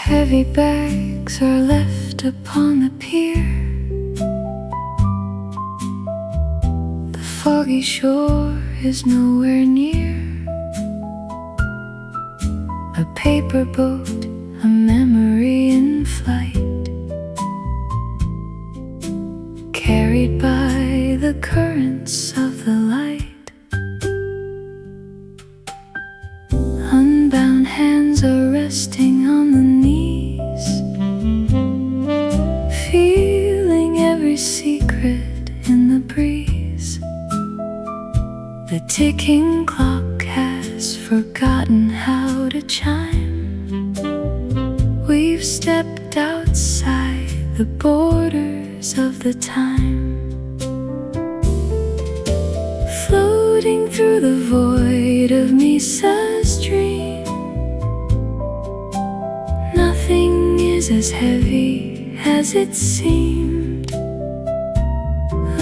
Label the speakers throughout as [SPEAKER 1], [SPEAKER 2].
[SPEAKER 1] Heavy bags are left upon the pier. The foggy shore is nowhere near. A paper boat, a memory in flight, carried by the currents of the light. Unbound hands are resting on the knees, feeling every secret in the breeze. The ticking clock has forgotten how to chime. We've stepped outside the borders of the time, floating through the void of Misa's dream. Nothing is as heavy as it seemed.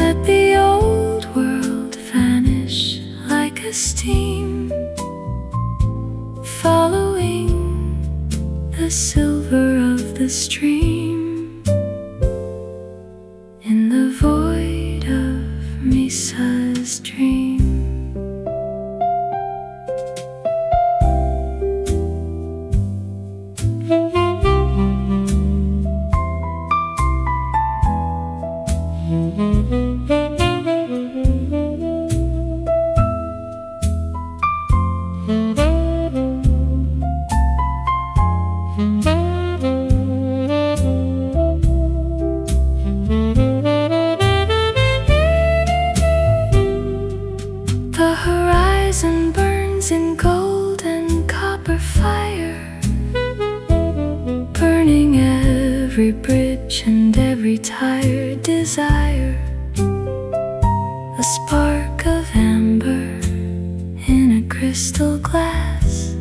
[SPEAKER 1] Let the old world vanish like a steam, following the silver of the stream, in the void of Misa's dream. The horizon burns in gold and copper fire, burning every bridge and every tired desire. A spark of amber in a crystal glass,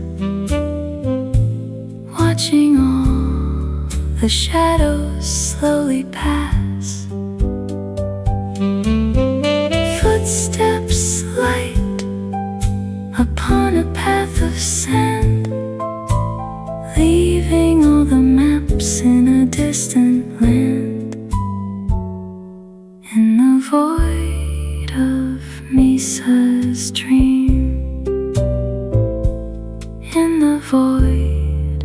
[SPEAKER 1] watching all the shadows slowly pass. Footsteps light upon a path of sand, leaving all the maps in a distant land, in the void of Misa's dream, in the void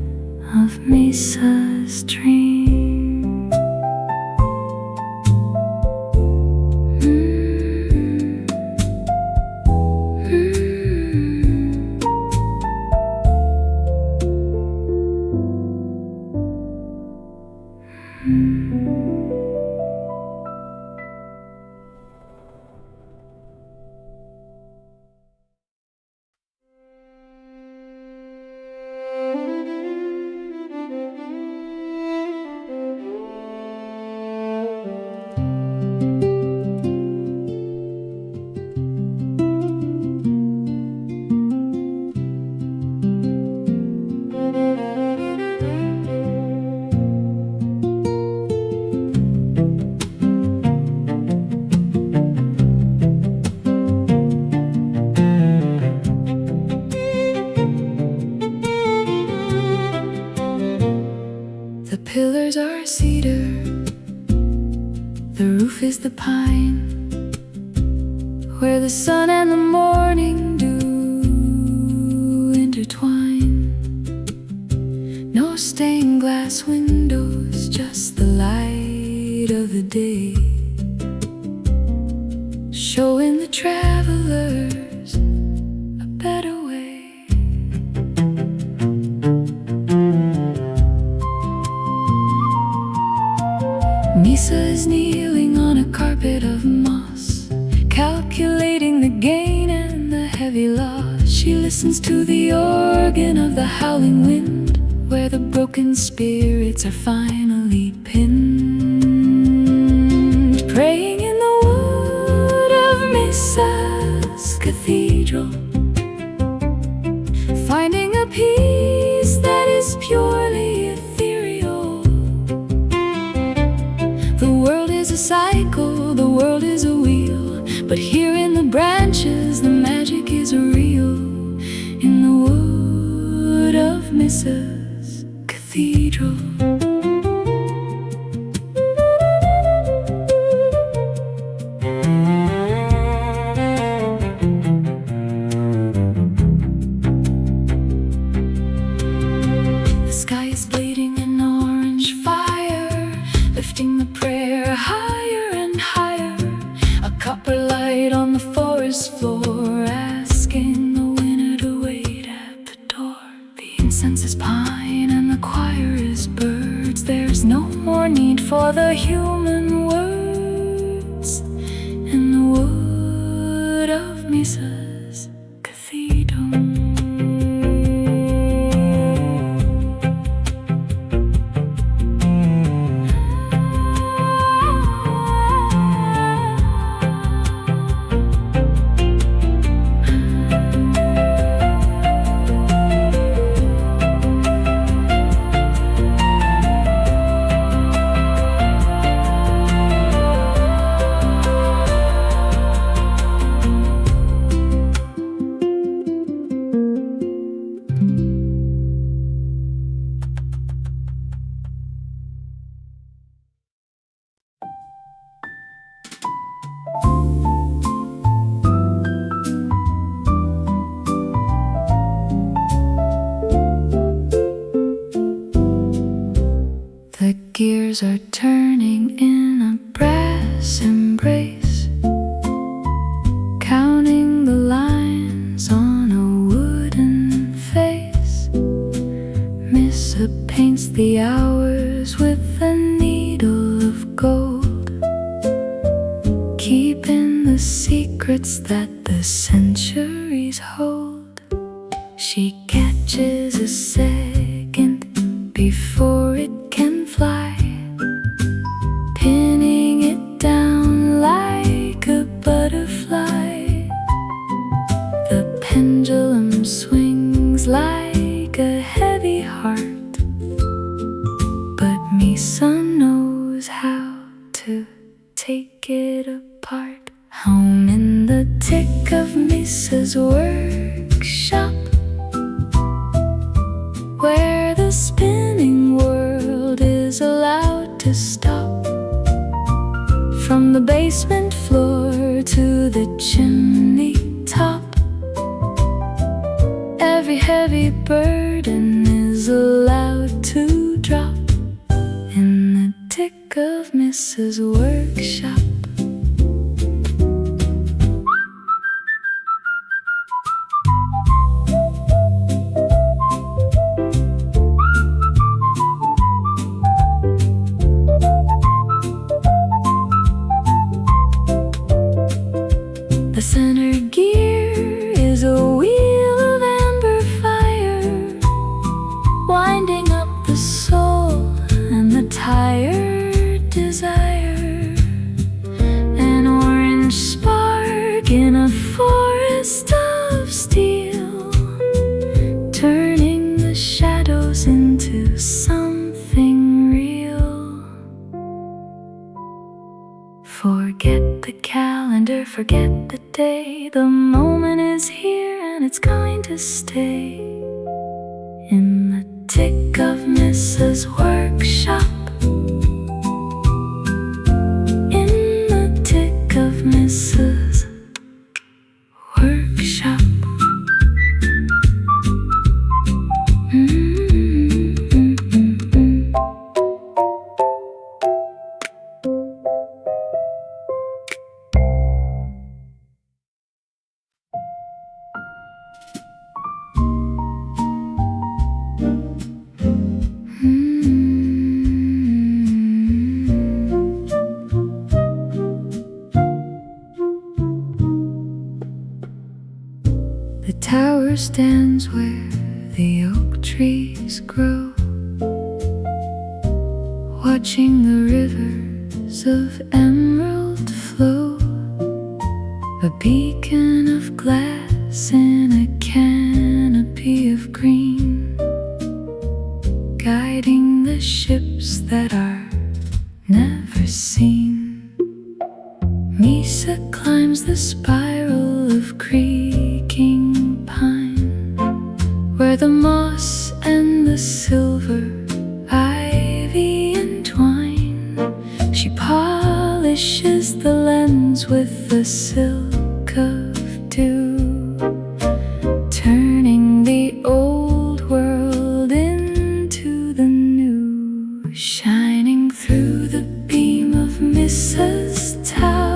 [SPEAKER 1] of Misa's dream. The pillars are cedar, the roof is the pine, where the sun and the morning dew intertwine. No stained glass windows, just the light of the day, showing the travelers a better way. Misa is kneeling on a carpet of moss, calculating the gain and the heavy loss. She listens to the organ of the howling wind, where the broken spirits are finally pinned. Praying in the wood of Misa's cathedral, finding a peace that is purely ethereal. The world is a cycle, the world is a wheel, but here in the branches the magic is real, in the wood of Misa's cathedral. forest floor, asking the winner to wait at the door. The incense is pine and the choir is birds. There's no more need for the human words in the wood of Misa's cathedral. The gears are turning in a brass embrace, counting the lines on a wooden face. Missa paints the hours with a needle of gold, keeping the secrets that the centuries hold. She catches a second before it can fly, pinning it down like a butterfly. The pendulum swings like a heavy heart, but Misa knows how to take it apart. Home in the tick of Misa's workshop, where the spinning world is allowed to stop. From the basement floor to the chimney top, every heavy burden is allowed to drop in the tick of Mrs. Workshop. The center gear is a wheel of amber fire, winding up the soul and the tired desire. An orange spark in a forest of steel, turning the shadows into something real. Forget the calendar, forget the day. The moment is here and it's going to stay. In the tick of Mrs. Workshop, in the tick of Mrs. Workshop. The tower stands where the oak trees grow, watching the rivers of emerald flow. A beacon of glass in a canopy of green, guiding the ships that are never seen. Misa climbs the spiral of creaking pine, where the moss and the silver ivy entwine. She polishes the lens with the silk of dew, turning the old world into the new, shining through the beam of Misa's tower.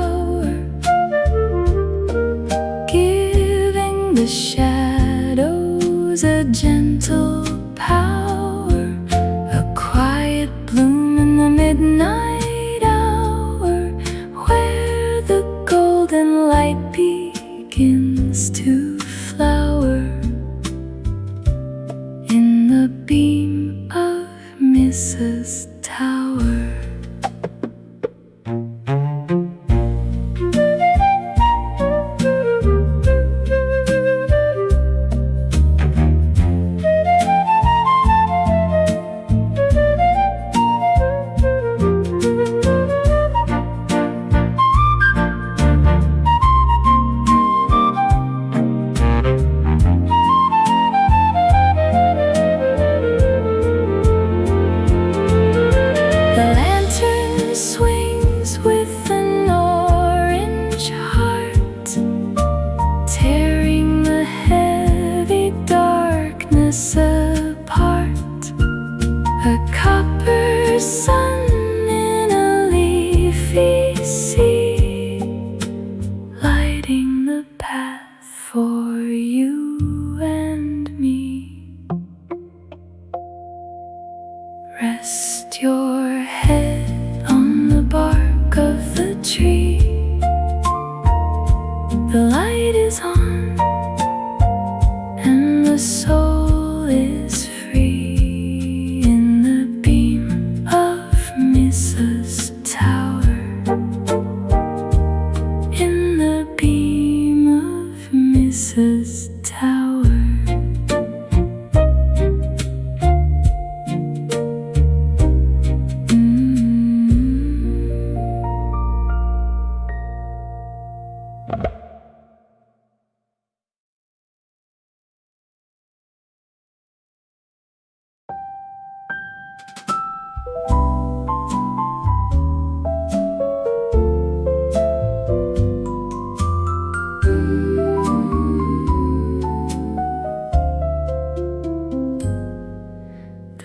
[SPEAKER 1] the shadows a gentle power, a quiet bloom in the midnight hour, where the golden light begins to flower in the beam of Mrs. Tower. Swings with an orange heart, tearing the heavy darkness apart. A copper sun in a leafy sea, lighting the path for you and me. Rest your head on the bark of the tree. The light is on and the soul is free in the beam of Mrs. Tower, in the beam of Mrs. Tower.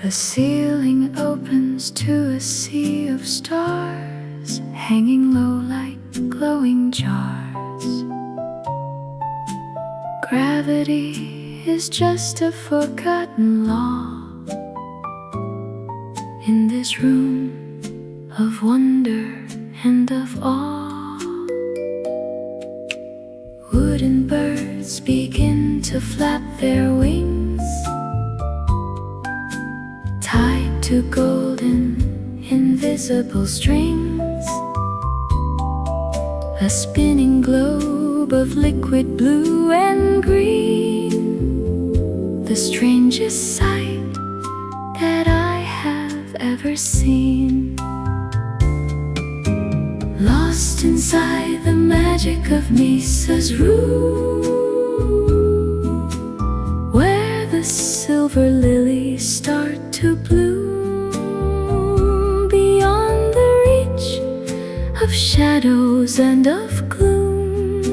[SPEAKER 1] The ceiling opens to a sea of stars, hanging low like glowing jars. Gravity is just a forgotten law in this room of wonder and of awe. Wooden birds begin to flap their wings, tied to golden, invisible strings. A spinning globe of liquid blue and green, the strangest sight that I have ever seen. Lost inside the magic of Misa's room, where the silver lilies start to bloom beyond the reach of shadows and of gloom,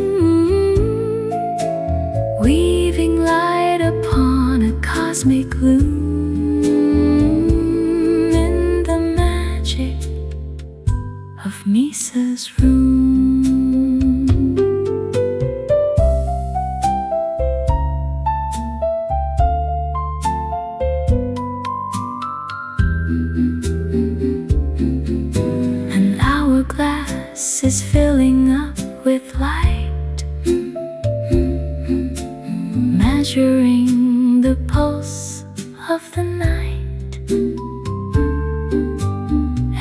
[SPEAKER 1] weaving light upon a cosmic loom in the magic of Misa's room. Is filling up with light, measuring the pulse of the night.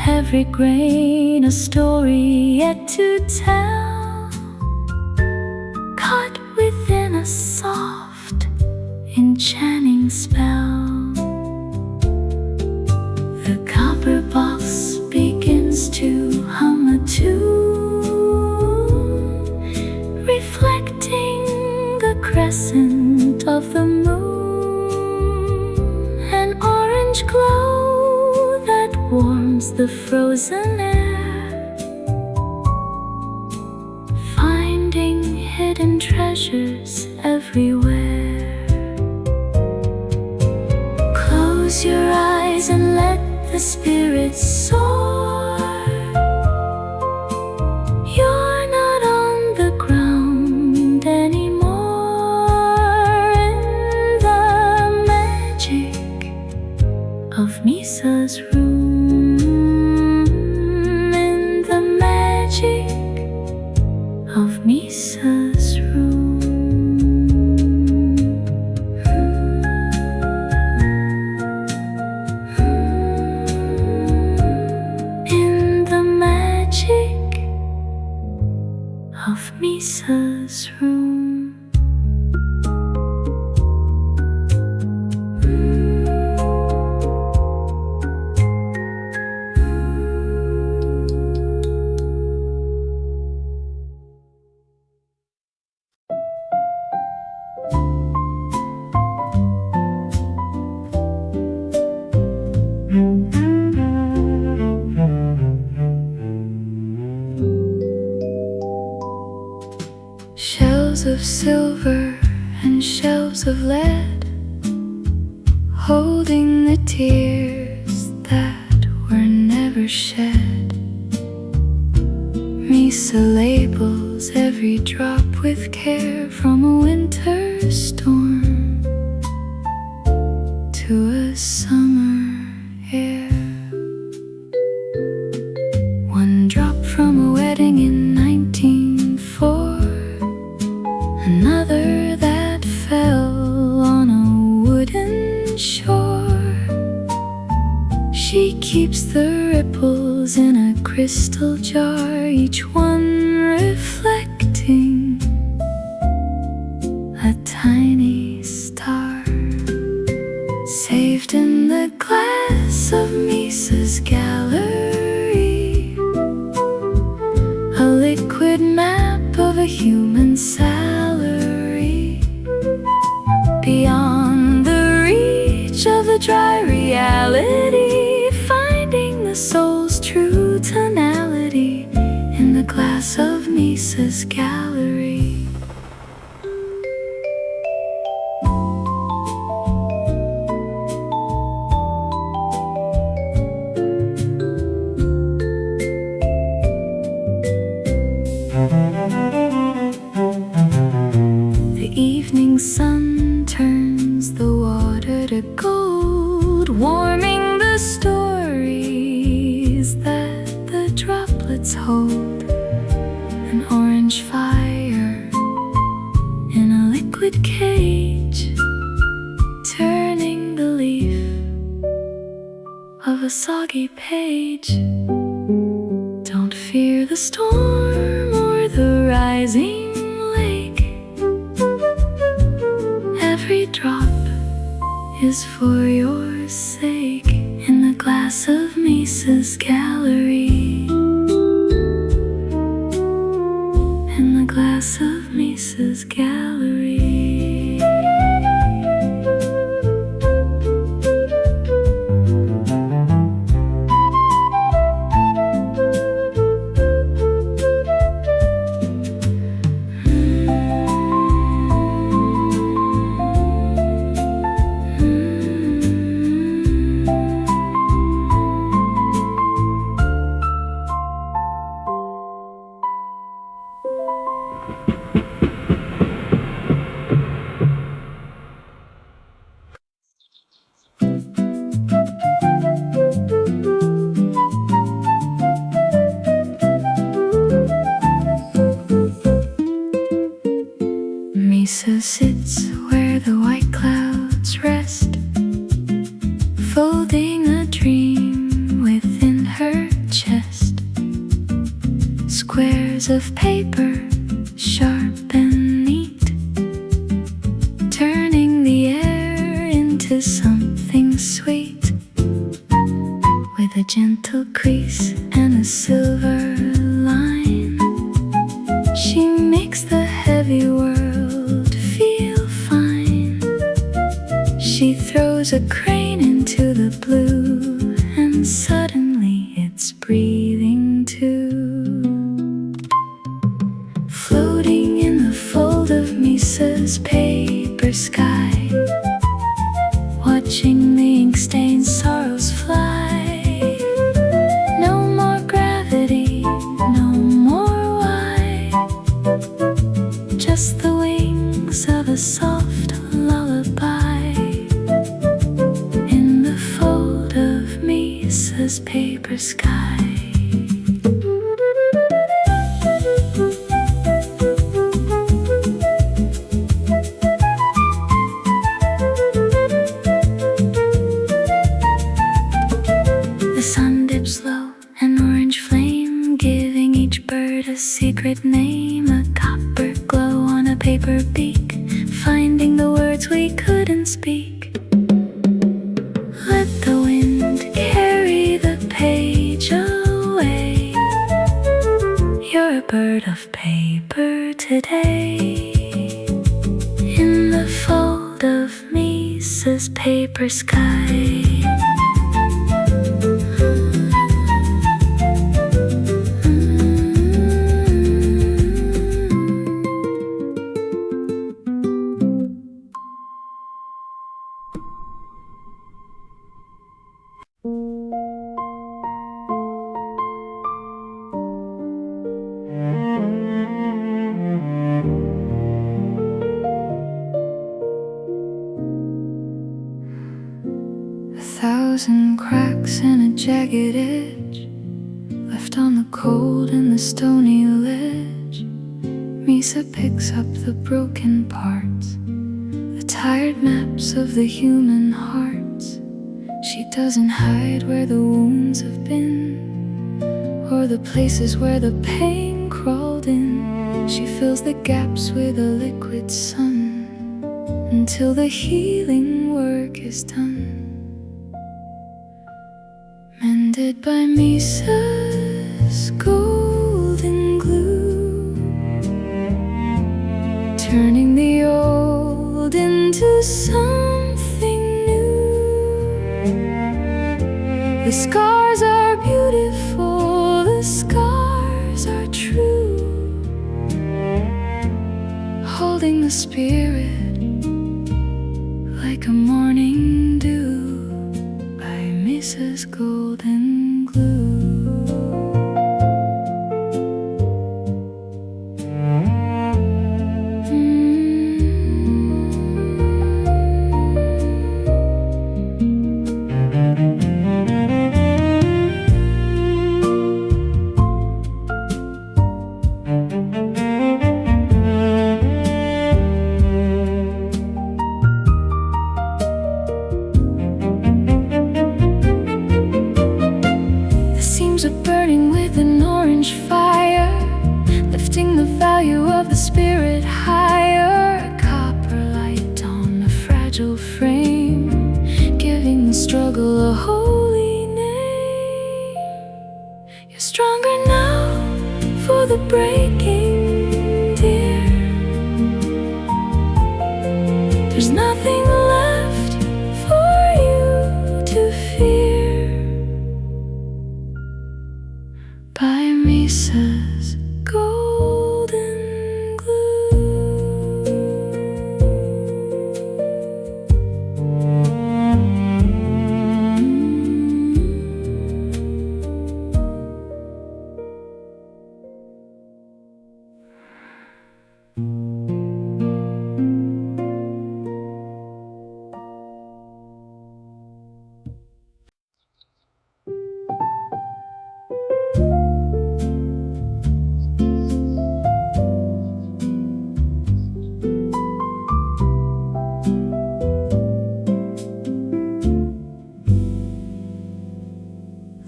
[SPEAKER 1] Every grain a story yet to tell, caught within a soft, enchanting spell. The copper box begins to hum a tune, reflecting the crescent of the moon, an orange glow that warms the frozen air, finding hidden treasures everywhere. Close your eyes and let the spirit soar. You're not on the ground anymore. Misa's room, in the magic of Misa's room. In the magic of Misa's room. Shells of silver and shelves of lead, holding the tears that were never shed. Misa labels every drop with care, from a winter storm to a summer air. One drop from a wedding in 1904, another that fell on a wooden shore. She keeps the ripples in a crystal jar, each one reflecting a tiny star, saved in the glass of Misa's gallery, a liquid map of a human salary, beyond the reach of the dry reality, finding the soul's true tonality in the glass of Misa's gallery. The evening sun turns the water to gold, warming the stories that the droplets hold. An orange fire in a liquid cage, turning the leaf of a soggy page. Don't fear the storm or the rising lake, every drop is for your sake in the glass of Misa's gallery, in the glass of Misa's gallery. Misa sits where the white clouds rest, folding a dream within her chest. Squares of paper, sharp and neat, turning the air into something sweet, with a gentle crease and a silver line. She makes the heavy world feel fine. She throws a crane into the blue, and suddenly it's breathing too. Floating in the fold of Misa's paper sky, watching the ink stained sorrows fly. No more gravity, no more why, just the wings of a soft lullaby in the fold of paper sky. The sun dips low, an orange flame, giving each bird a secret name. A copper glow on a paper beak, finding the words we couldn't speak. Let the wind carry the page away. You're a bird of paper today, in the fold of Misa's paper sky. 1,000 cracks and a jagged edge left on the cold and the stony ledge. Misa picks up the broken parts, the tired maps of the human hearts. She doesn't hide where the wounds have been, or the places where the pain crawled in. She fills the gaps with a liquid sun until the healing work is done. Mended by Misa's golden glue, turning the old into something new. The scars are beautiful, the scars are true, holding the spirit like a morning dew by Misa's golden glue. Burning with an orange fire, lifting the value of the spirit higher. A copper light on a fragile frame, giving the struggle a holy name. You're stronger now for the breaking, dear. There's nothing left for you to fear. By Misa's golden glue.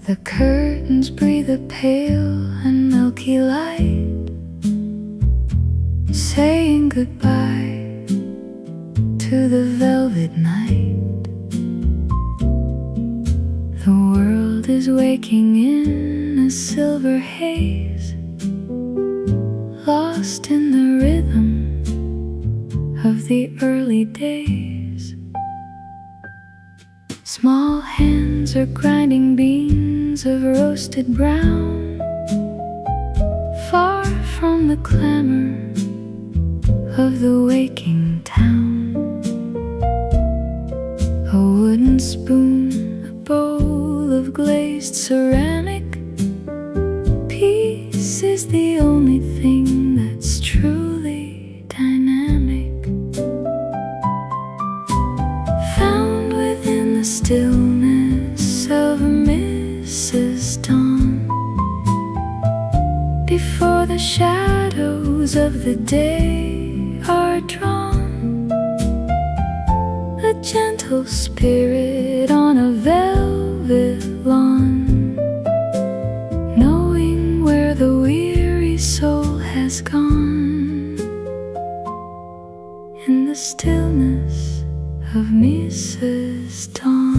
[SPEAKER 1] The curtains breathe a pale and milky light, saying goodbye to the velvet night. The world is waking in a silver haze, lost in the rhythm of the early days. Small hands are grinding beans of roasted brown, far from the clamor of the waking town. A wooden spoon, a bowl of glazed ceramic, peace is the only thing that's truly dynamic. Found within the stillness of Mrs. shadows of the day are drawn, a gentle spirit on a velvet lawn, knowing where the weary soul has gone. In the stillness of Mrs. Dawn.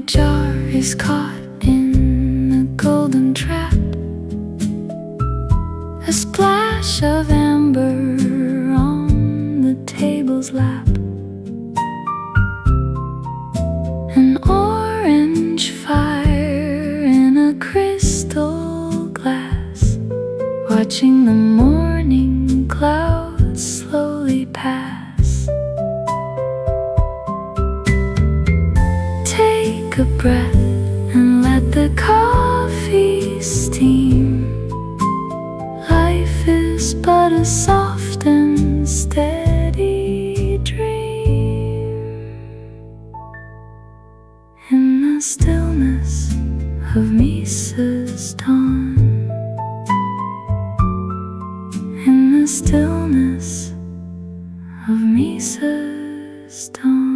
[SPEAKER 1] Jar is caught in a golden trap, a splash of amber on the table's lap, an orange fire in a crystal glass, watching the morning clouds slowly pass. Take a breath and let the coffee steam. Life is but a soft and steady dream. In the stillness of Mrs. Dawn. In the stillness of Mrs. Dawn.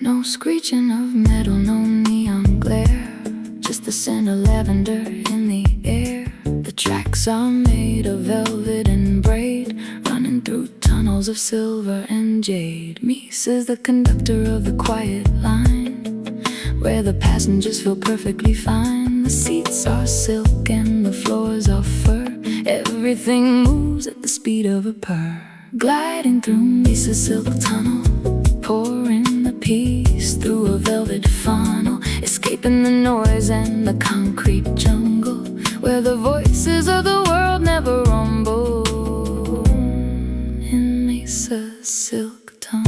[SPEAKER 1] No screeching of metal, no neon glare, just the scent of lavender in the air. The tracks are made of velvet and braid, running through tunnels of silver and jade. Mies is the conductor of the quiet line, where the passengers feel perfectly fine. The seats are silk and the floors are fur, everything moves at the speed of a purr. Gliding through Mies's silk tunnel, pouring the peace through a velvet funnel, escaping the noise and the concrete jungle, where the voices of the world never rumble. In Mies's silk tunnel.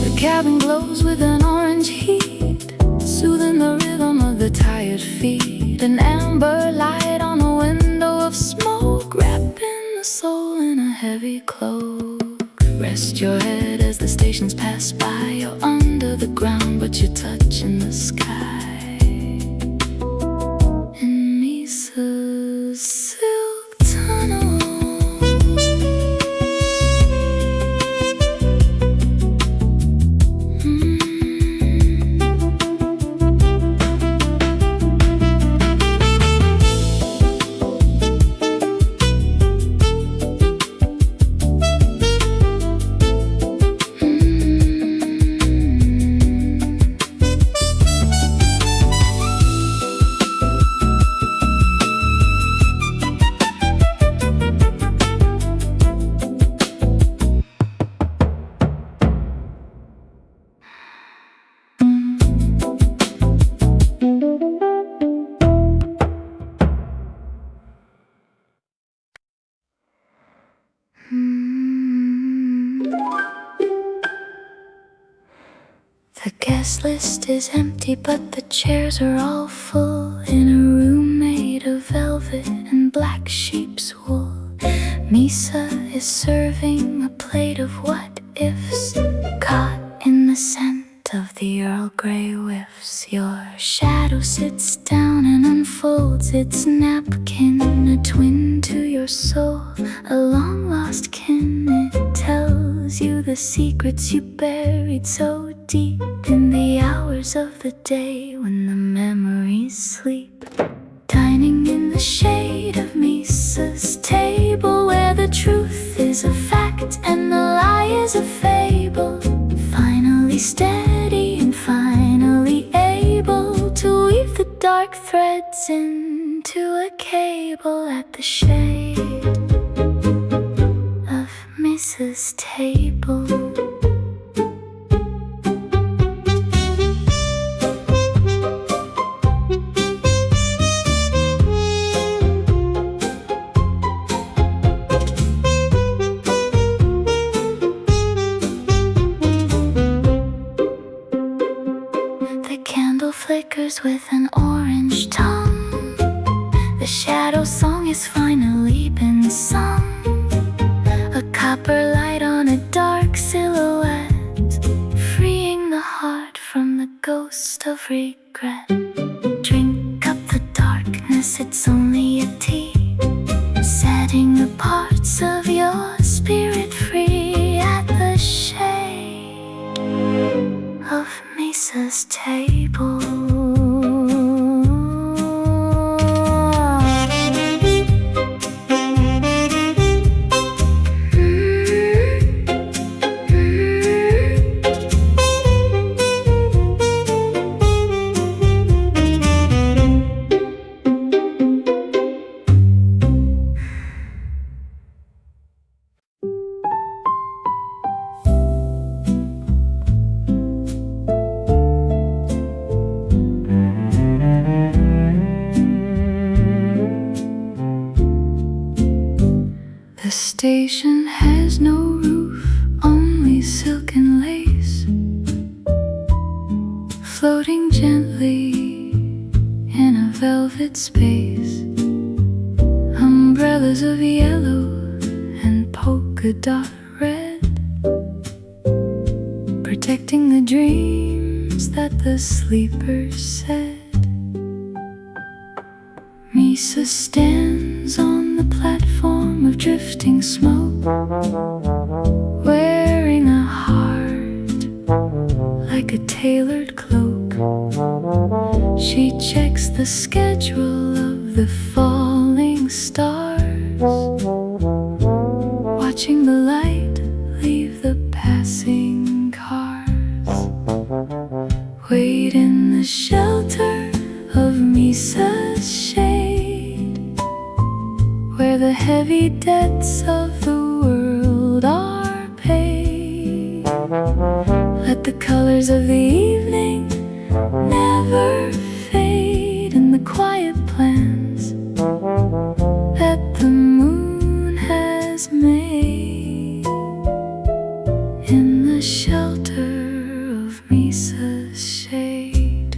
[SPEAKER 1] The cabin glows with an orange heat, soothing the rhythm of the tired feet. An amber light on a window of smoke, wrapping the soul in a heavy cloak. Rest your head as the stations pass by. You're under the ground, but you're touching the sky. In Mies's silk tunnel. The guest list is empty, but the chairs are all full, in a room made of velvet and black sheep's wool. Mies is serving a plate of what-ifs, caught in the scent of the Earl Grey whiffs. Your shadow sits down and unfolds its napkin, a twin to your soul, a long-lost kin. It tells you the secrets you buried so deep in the hours of the day when the memories sleep. Dining in the shade of Misa's table, where the truth is a fact and the lie is a fable. Finally steady and finally able to weave the dark threads into a cable at the shade of Misa's table. Flickers with an orange tongue. The shadow song has finally been sung. A copper light on a dark silhouette, freeing the heart from the ghost of regret. Drink up the darkness, it's only a tea, setting the parts of your spirit free at the shade of Misa's table. The station has no roof, only silk and lace, floating gently in a velvet space. Umbrellas of yellow and polka dot red, protecting the dreams that the sleepers said. Misa stands on the platform of drifting smoke, wearing a heart like a tailored cloak. She checks the schedule of the falling stars, watching the light leave the passing cars. Wait in the shelter of Misa's shade, where the heavy debts of the world are paid. Let the colors of the evening never fade, and the quiet plans that the moon has made in the shelter of Misa's shade.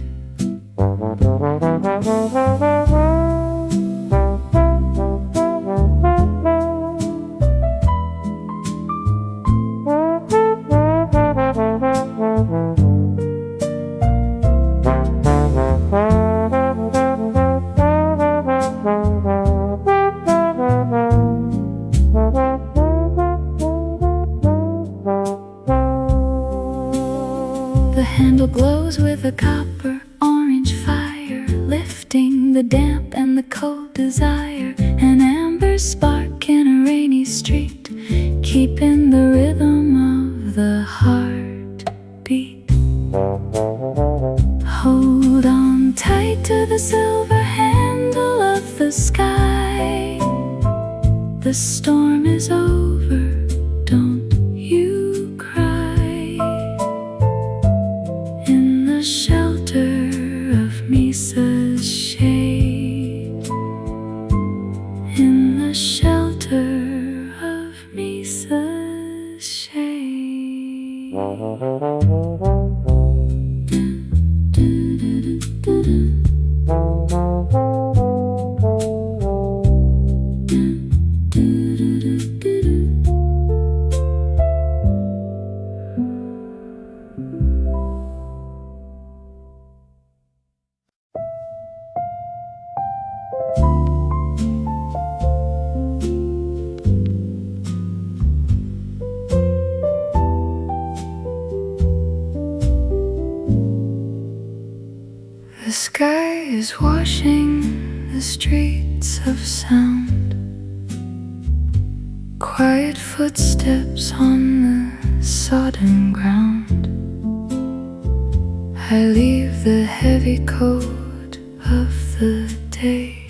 [SPEAKER 1] The handle glows with a copper orange fire, lifting the damp and the cold desire. An amber spark in a rainy street, keeping the rhythm of the heartbeat. Hold on tight to the silver handle of the sky. The storm is over, don't you cry. In the shelter of Misa's shade, in the shelter of Misa's shade. Do do do do do. The sky is washing the streets of sound. Quiet footsteps on the sodden ground. I leave the heavy coat of the day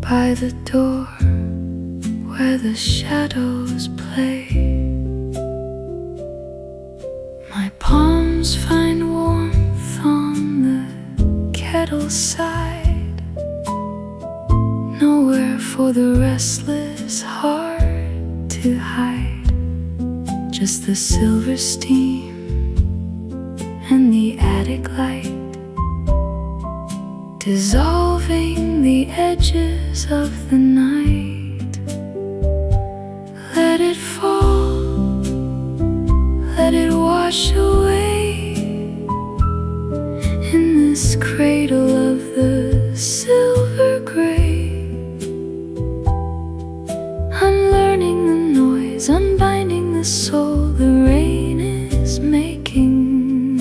[SPEAKER 1] by the door where the shadows play. My palms find warmth on the kettle side. Nowhere for the restless heart to hide. Just the silver steam and the attic light, dissolving the edges of the night. Let it fall, let it wash away in this cradle of the silver gray. Unlearning the noise, unbinding the soul, the rain is making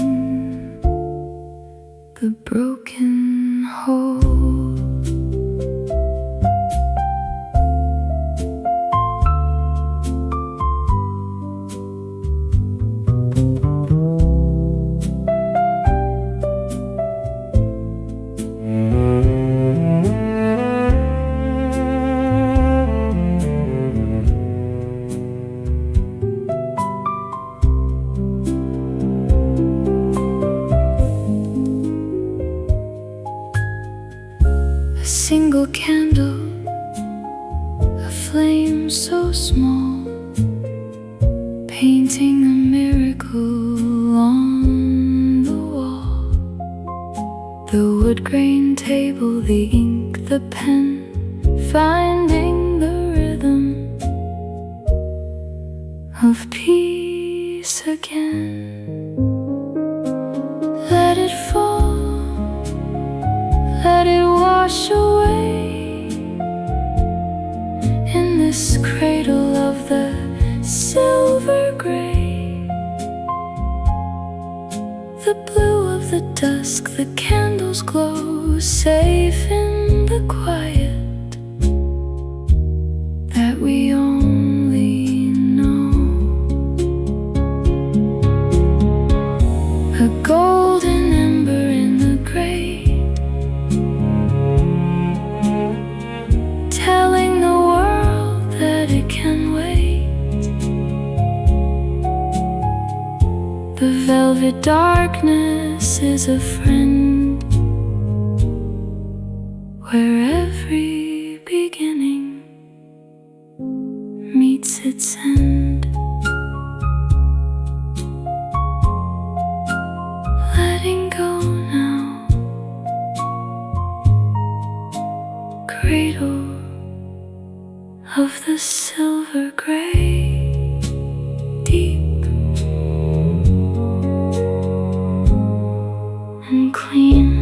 [SPEAKER 1] the broken whole. A single candle, a flame so small, painting a miracle on the wall. The wood grain table, the ink, the pen, finding the rhythm of peace again. Let it fall, let it wash away in this cradle of the silver gray. The blue of the dusk, the candles glow, safe in the quiet that we only know. A golden ember in the grate, telling the world that it can wait. The velvet darkness is a friend, where every beginning meets its end. Letting go now, cradle of the silver gray, deep and clean.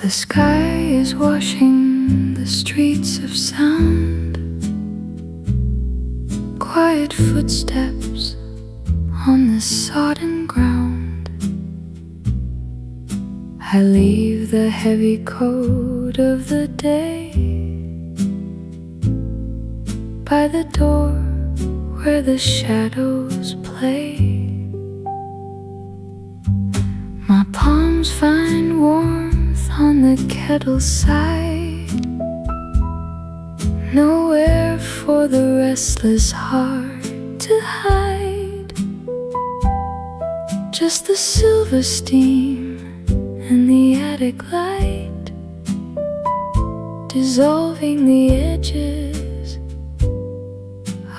[SPEAKER 1] The sky is washing the streets of sound. Quiet footsteps on the sodden ground. I leave the heavy coat of the day by the door where the shadows play. My palms find warmth on the kettle side. Nowhere for the restless heart to hide. Just the silver steam and the attic light, dissolving the edges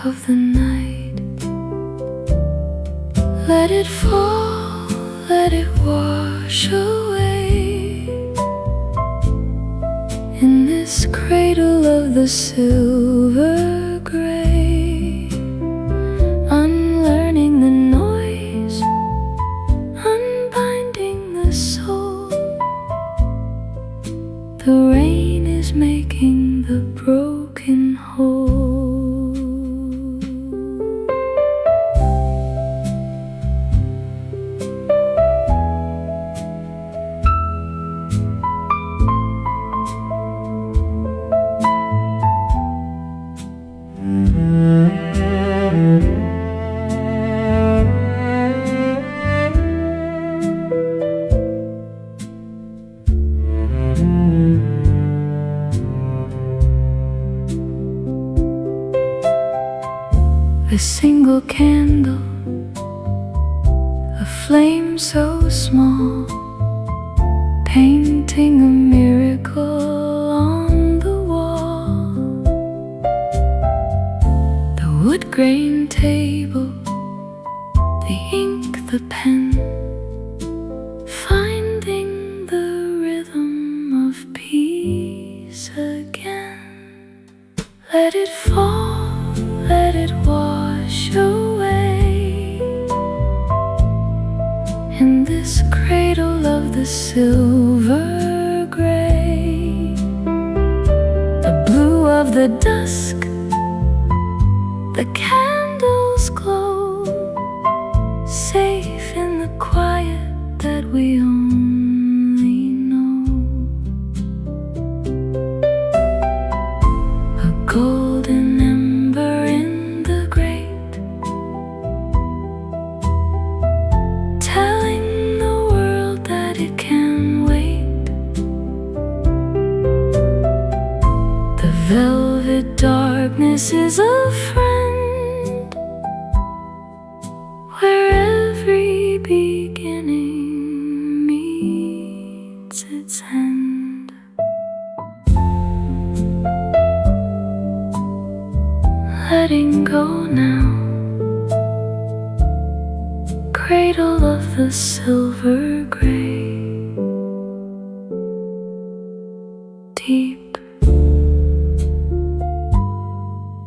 [SPEAKER 1] of the night. Let it fall, let it wash away. In this cradle of the silver gray, unlearning the noise, unbinding the soul. The rain is making the broken whole. A single candle, a flame so small, painting a miracle on the wall. The wood grain table, the ink, the pen, finding the rhythm of peace again. Let it fall, let it wash away. In this cradle of the silver gray, the blue of the dusk, the candles glow, safe in the quiet that we only know. A golden ember in the grate, telling the world that it can wait. The velvet darkness is a friend, where every beginning meets its end. Letting go now, cradle of the silver gray, deep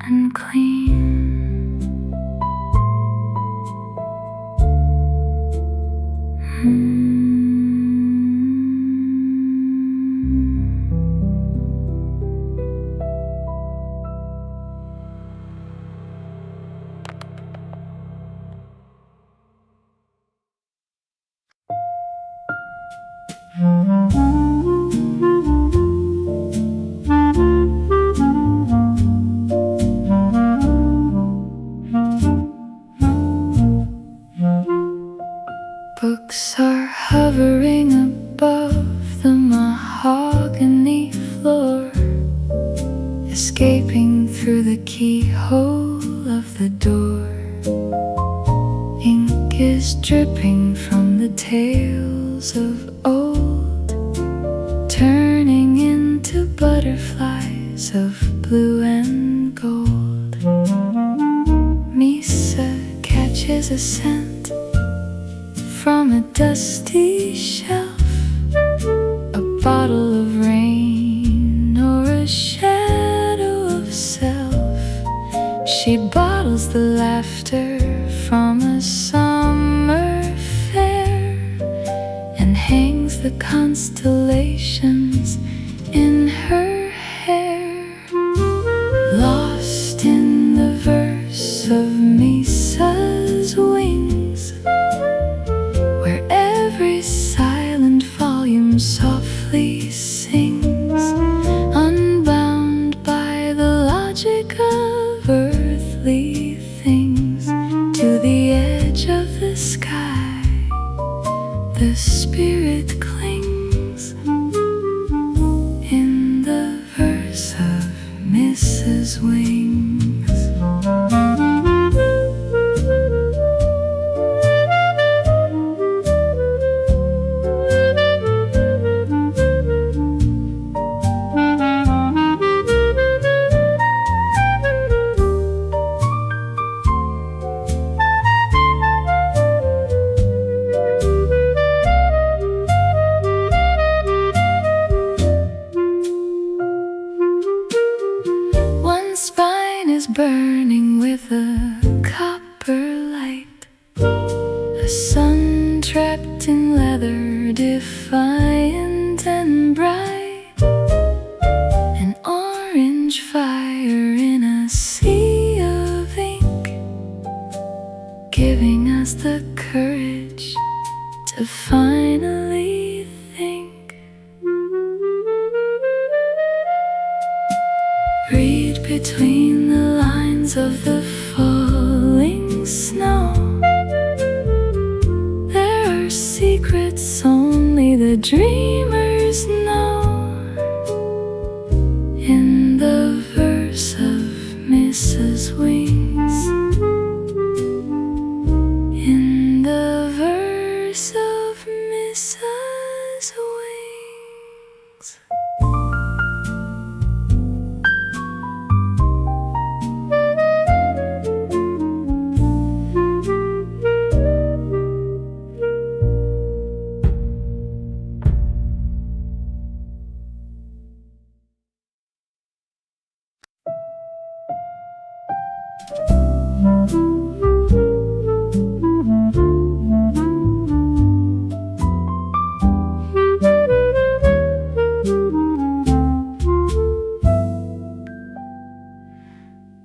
[SPEAKER 1] and clean. Books are hovering above the mahogany floor, escaping through the keyhole of the door. Ink is dripping from the tales of old, turning into butterflies of blue and gold. Misa catches a scent from a dusty shelf, a bottle of rain or a shadow of self. She bottles the laughter from a summer fair and hangs the constellations in her hair. Lost in the verse of Misa's wings, where every silent volume softly sings, unbound by the logic of earthly things. To the edge of the sky, the spirit clings, in the verse of Mrs. Wings. burning with a copper light, a sun trapped in leather, defiant and bright, an orange fire in a sea of ink, giving us the courage to finally think. Read between the lines of the falling snow. There are secrets only the dreamers know. In the verse of Mrs. Wings, in the verse of Mrs. Wings.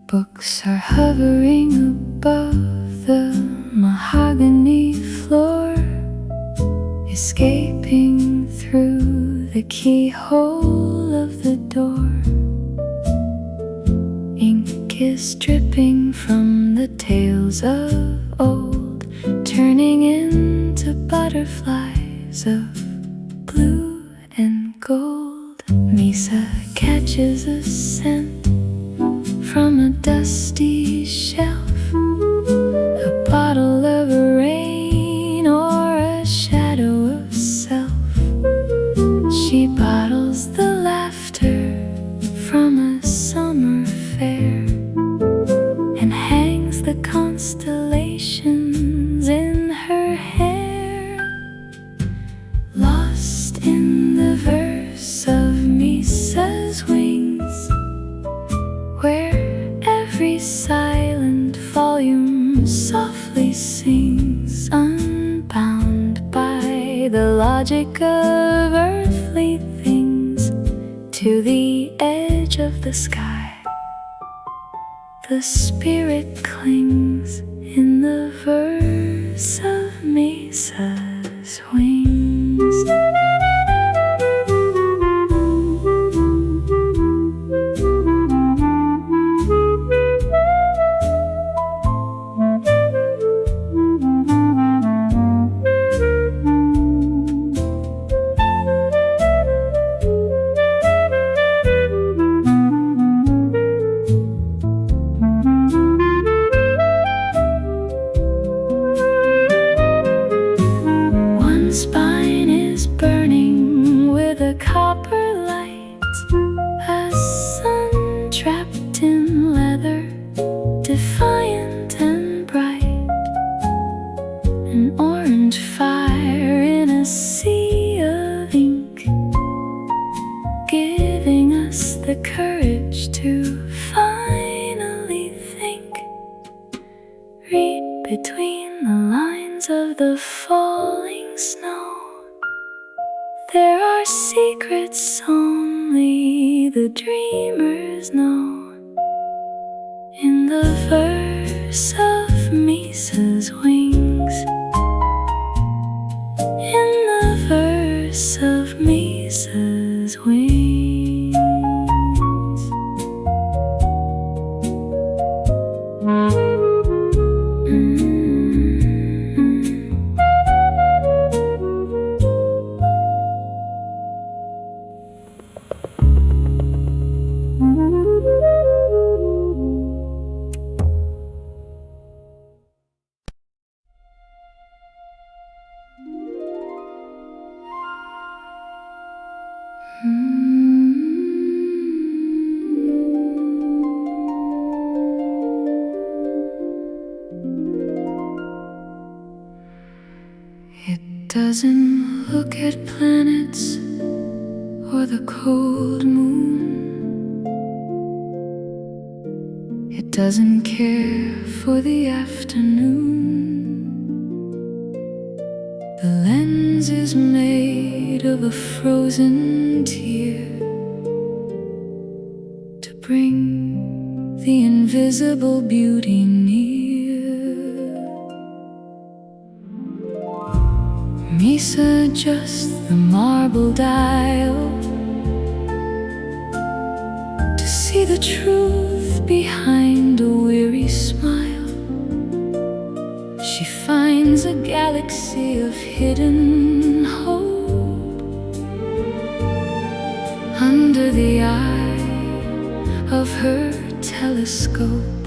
[SPEAKER 1] Books are hovering above the mahogany floor, escaping through the keyhole of the door. Ink is dripping from the tales of old, turning into butterflies of blue and gold. Misa catches a scent from a dusty shelf, a bottle of rain or a shadow of self. She bottles the laughter from a summer fair and hangs the constellations in her hair. Lost in the verse of Misa's Wings, where every silent volume softly sings, unbound by the logic of earthly things, to the edge of the sky the spirit clings, in the verse of Misa's Wings. Spine is burning with a copper light, a sun trapped in leather, defiant and bright, an orange fire in a sea of ink, giving us the courage to finally think. Read between the lines of the falling snow. There are secrets only the dreamers know. In the verse of Misa's Wings, in the verse of Misa's Wings. It doesn't look at planets or the cold moon. It doesn't care for the afternoon. The lens is made of a frozen tear to bring the invisible beauty near. Misa just the marble dial to see the truth behind a weary smile. She finds a galaxy of hidden hope under the eye of her telescope.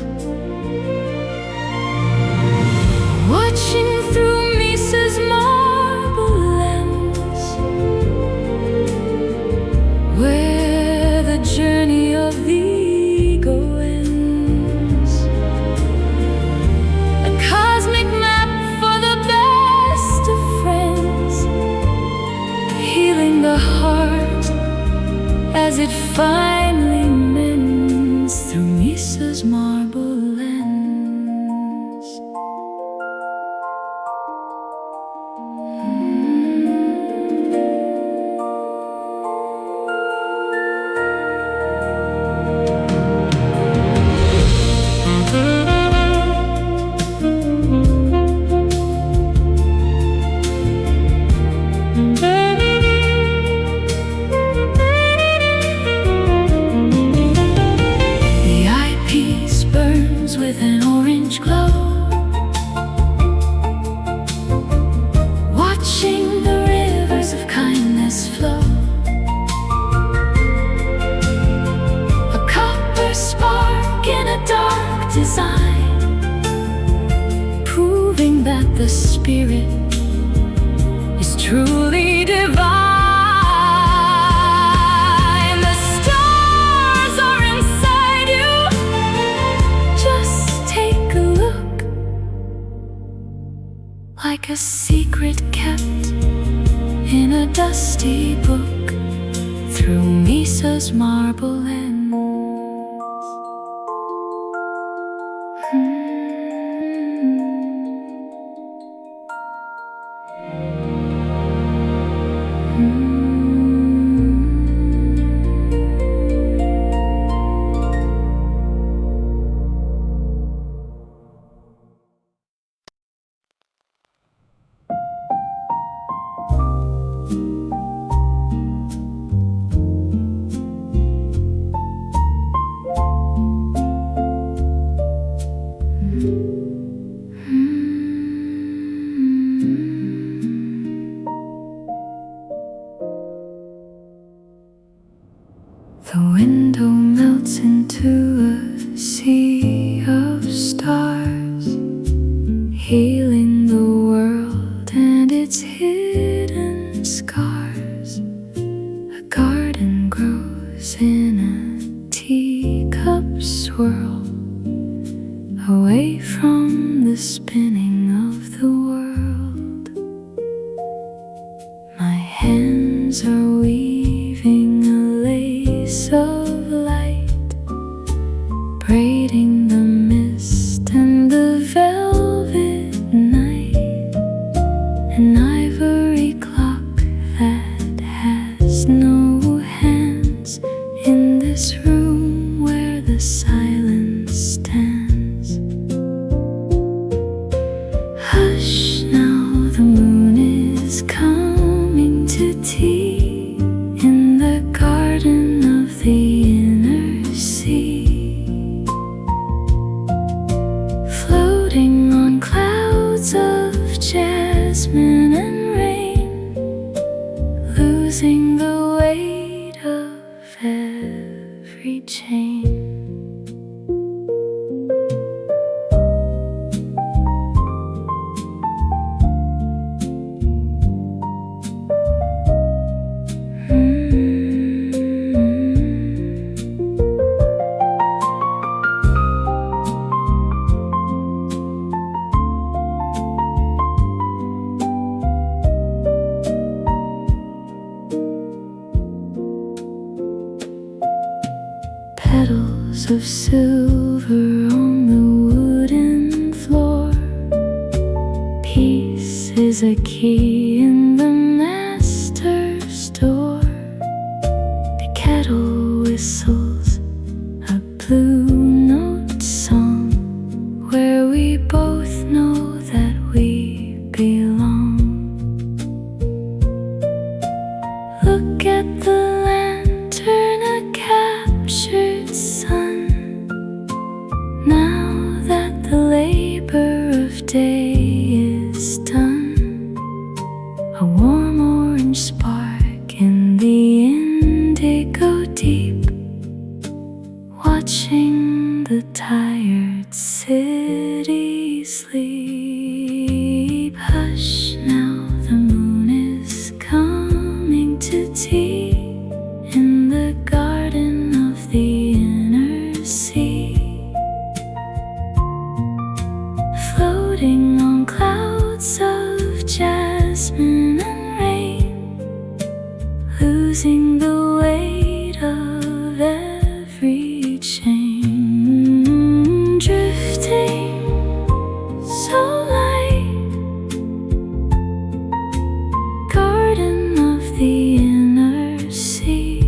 [SPEAKER 1] Watching through Misa's marble lens, where the journey of the ego ends. A cosmic map for the best of friends, healing the heart as it finally mends through Misa's marble lens. With an orange glow, watching the rivers of kindness flow. A copper spark in a dark design, proving that the spirit is truly divine. Like a secret kept in a dusty book through Misa's marble lens. The window melts into a sea of stars, healing the world and its hidden scars. A garden grows in a teacup swirl, away from the spinning of the world. My hands are weaving a lace of light, braiding the mist and the velvet night. An ivory clock that has no hands in this room where the silence stands. Hush now, the moon is coming to tea in the garden of the inner sea, floating on clouds of jasmine and rain, losing the weight of every chain. Petals of silver key in the master's door. The kettle whistles a blue note song where we both know that we belong. Look at the lantern, a captured sun. Now that the labor of day is done, a warm orange spark in the indigo deep, watching the tired city sleep. Hush now, the moon is coming to tea in the garden of the inner sea, floating on clouds of jasmine and rain, losing the weight of every chain, drifting so light. Garden of the inner sea,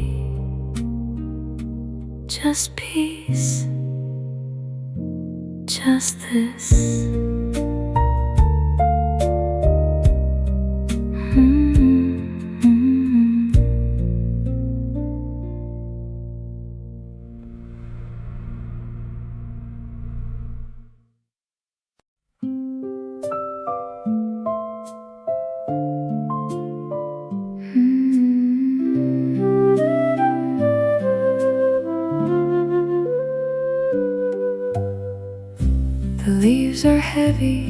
[SPEAKER 1] just peace, just this. The leaves are heavy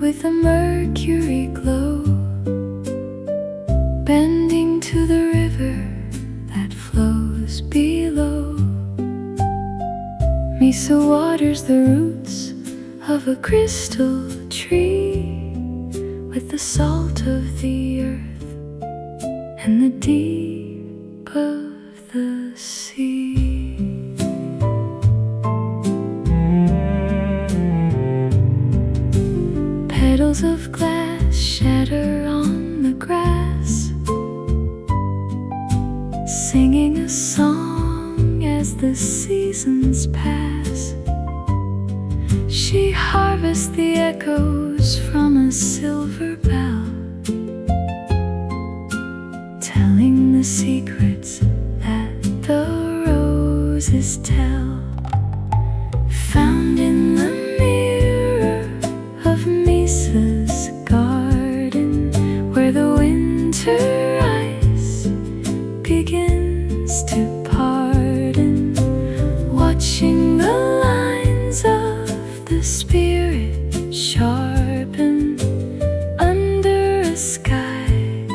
[SPEAKER 1] with a mercury glow, bending to the river that flows below. Misa waters the roots of a crystal tree with the salt of the earth and the deep of the sea. Petals of glass shatter on the grass, singing a song as the seasons pass. She harvests the echoes from a silver bell, telling the secrets that the roses tell. Found in the mirror of Misa's garden, where the winter ice begins to pardon, watching the lines of the spirit sharpen under a sky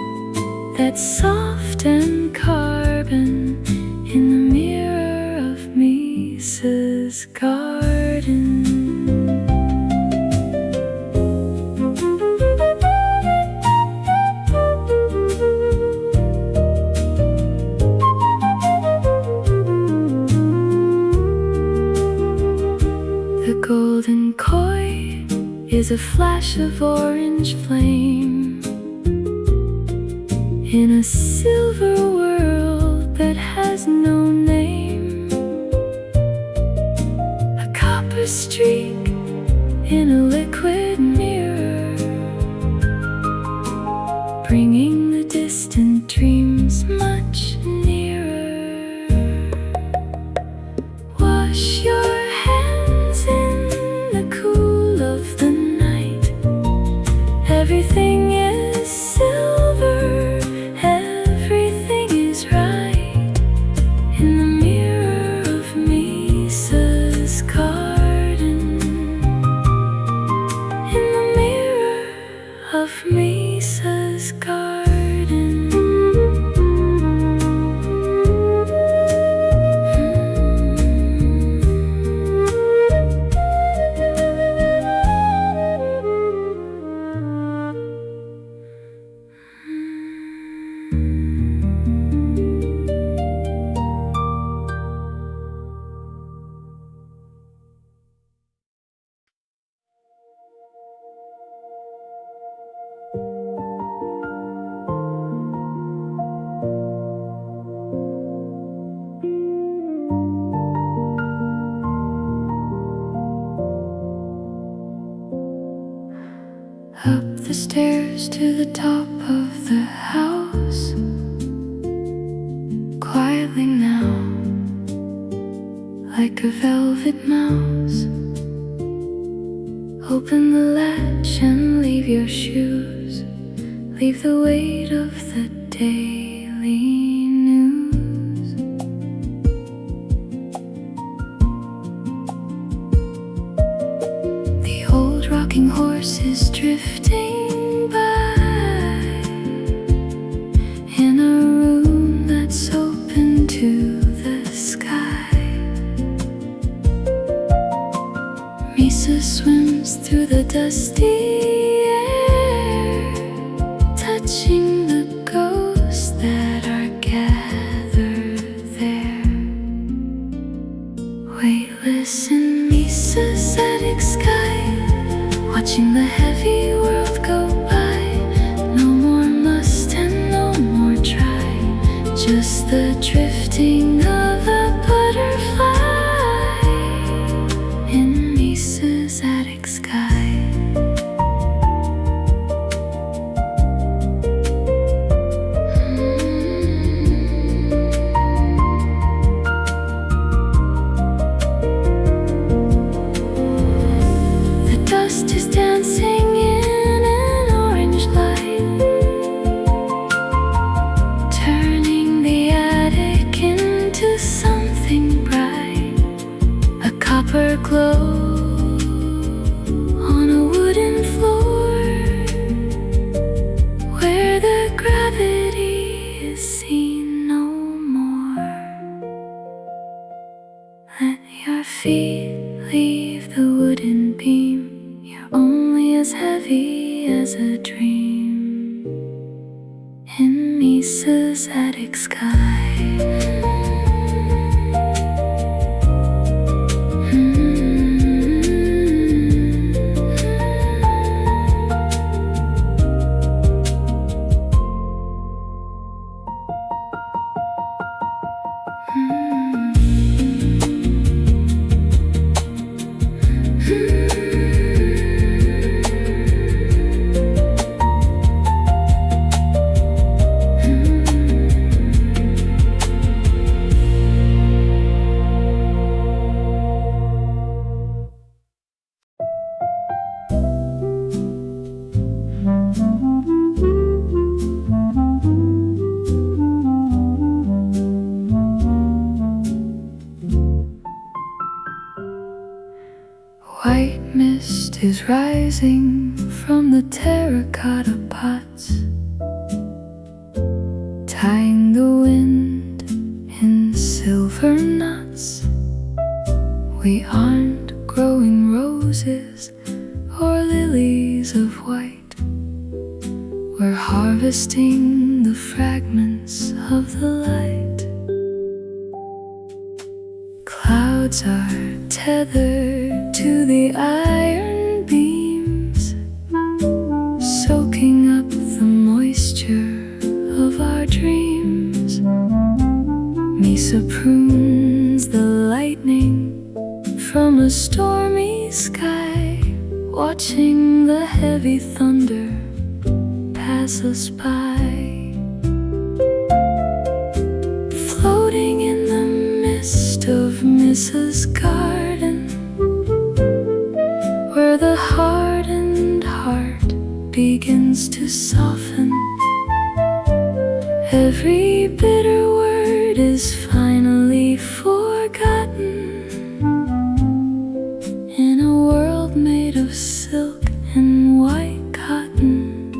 [SPEAKER 1] that's soft and carbon, in the mirror of Misa's garden. The golden koi is a flash of orange flame in a silver world that has no name. A copper streak in a liquid mirror, bringing the distant dreams much nearer. Wash your hands in the cool of the night. Everything is silver, everything is right, in the mirror of Misa's garden, in the mirror Up the stairs to the top of the house, quietly now, like a velvet mouse. Open the latch and leave your shoes. Leave the weight of the daily news. The old rocking horse is drifting by in a room that's open to the sky. Misa swims through the dusty air, touching the ghosts that are gathered there. Weightless in Misa's attic sky, watching the heavy world go by. No more must and no more try, just the drifting of a butterfly in Misa's attic sky. The dust is dancing in an orange light, turning the attic into something bright. A copper glow on a wooden floor, where the gravity is seen no more. Let your feet leave the wooden beam. You're only as heavy as a dream in Misa's attic sky. White mist is rising from the terracotta pots, tying the wind in silver knots. We aren't growing roses or lilies of white. We're harvesting the fragments of the light. Clouds are tethered to the iron beams, soaking up the moisture of our dreams. Misa prunes the lightning from a stormy sky, watching the heavy thunder pass us by. Floating in the mist of Misa's garden, where the hardened heart begins to soften. Every bitter word is finally forgotten in a world made of silk and white cotton.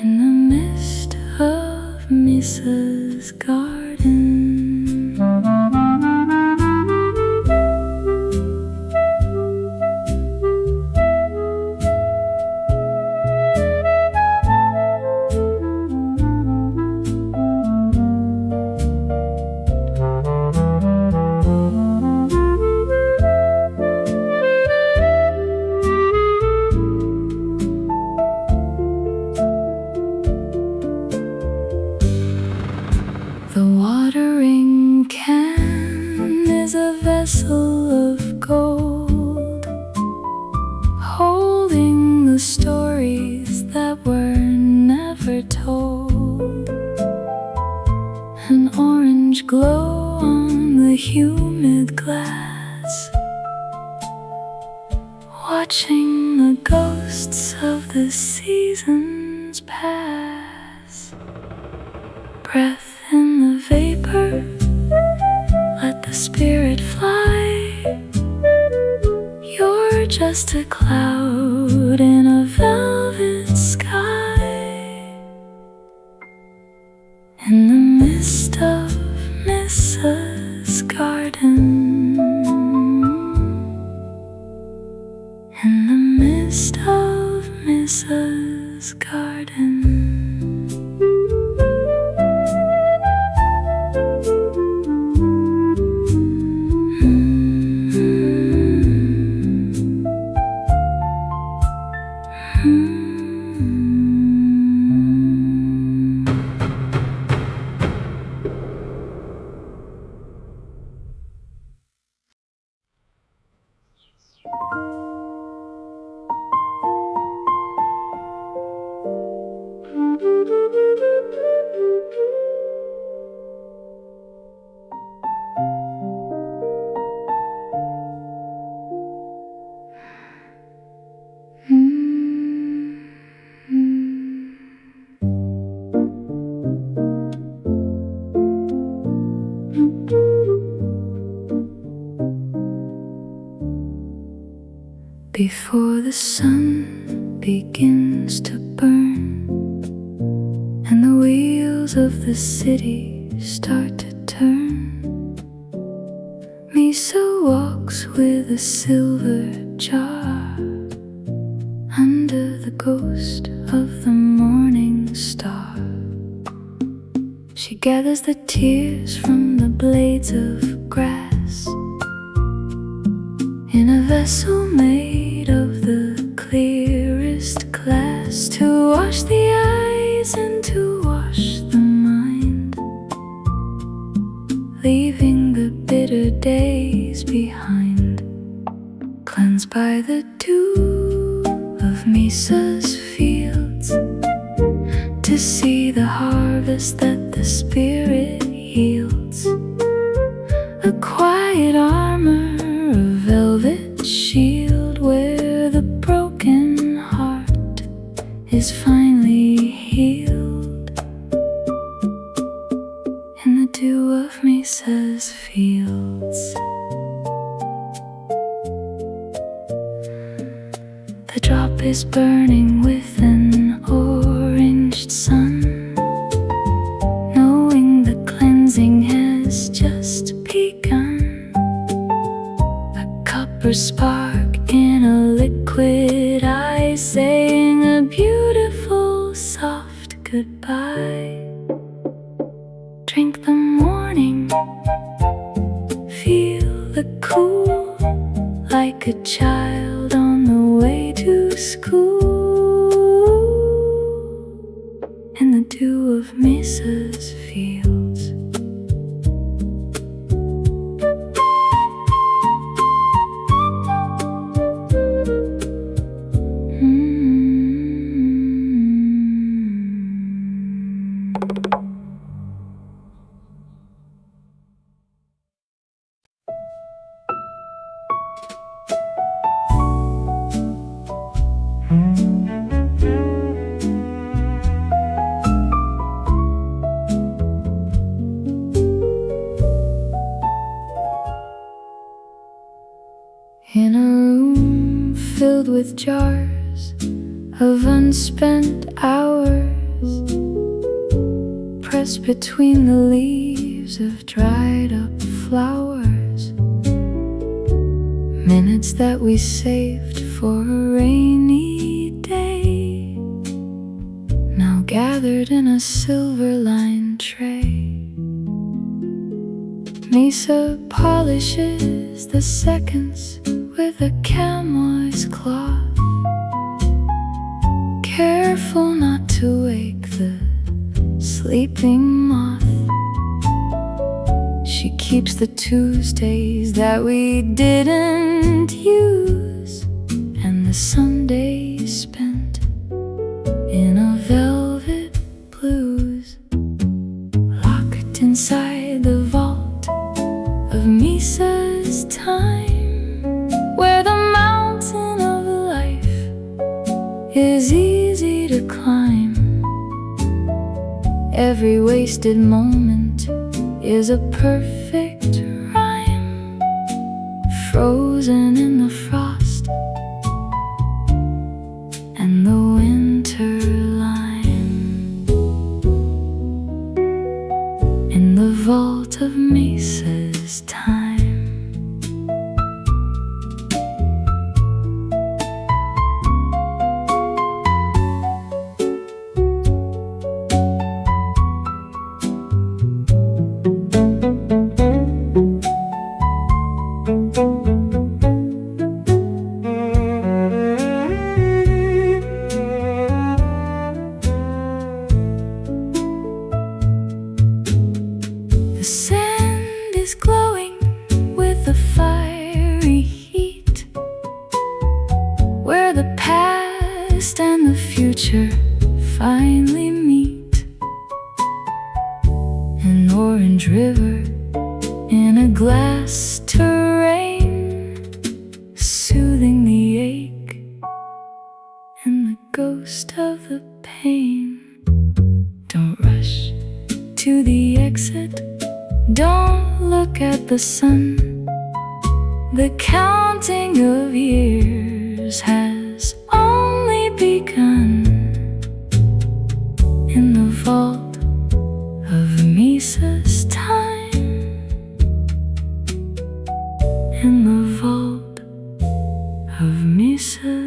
[SPEAKER 1] In the mist of Misa's garden. glow on the humid glass, watching the ghosts of the seasons pass. Breath in the vapor, let the spirit fly. You're just a cloud in a velvet sky. In the mist of Mrs. Garden, in the mist of Mrs. Garden. Before the sun begins to burn and the wheels of the city start to turn, Misa walks with a silver jar under the ghost of the morning star. She gathers the tears from the blades of grass in a vessel made of the clearest glass, to wash the eyes and to wash the mind, leaving the bitter days behind, cleansed by the dew of Misa's fields, to see the harvest that the spirit yields. A quiet armor, a velvet shield, where the broken heart is finally healed, in the dew of Misa's fields. The drop is burning with an oranged sun, knowing the cleansing has just begun. A spark in a liquid eye, saying a beautiful soft goodbye. Drink the morning, feel the cool, like a child on the way to school, in the dew of Misa's fields. In a room filled with jars of unspent hours, pressed between the leaves of dried up flowers, minutes that we saved for a rainy day, now gathered in a silver-lined tray. Misa polishes the seconds with a camoise cloth, careful not to wake the sleeping moth. She keeps the Tuesdays that we didn't use, and the Sundays spent in a velvet blues, locked inside the vault is easy to climb. Every wasted moment is a perfect rhyme, frozen in the frost and the winter lime. In the vault of Mesa's time. The sand is glowing with a fiery heat, where the past and the future finally meet. An orange river in a glass terrain, soothing the ache and the ghost of the pain. Don't rush to the exit, don't look at the sun. The counting of years has only begun. In the vault of Mesa's time. In the vault of Mesa's